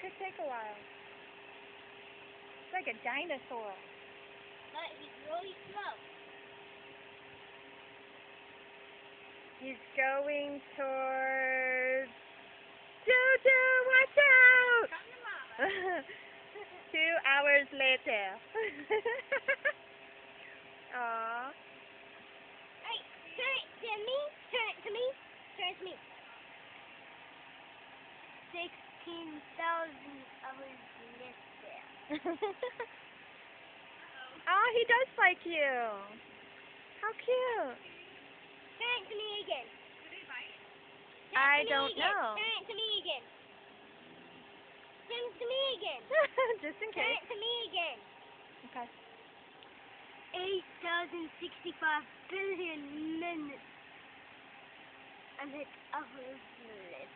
Could take a while. It's like a dinosaur. But he's really slow. He's going towards... Jojo, watch out! Come to mama. 2 hours later. Aww. Hey, turn it to me. Turn it to me. Turn it to me. 16,000 hours later. Oh, he does like you. How cute. Turn it to me again. I don't know. Turn it to me again. Turn it to me again. Just in Turn case. it to me again. Okay. 8,065 billion minutes. And it's hours left.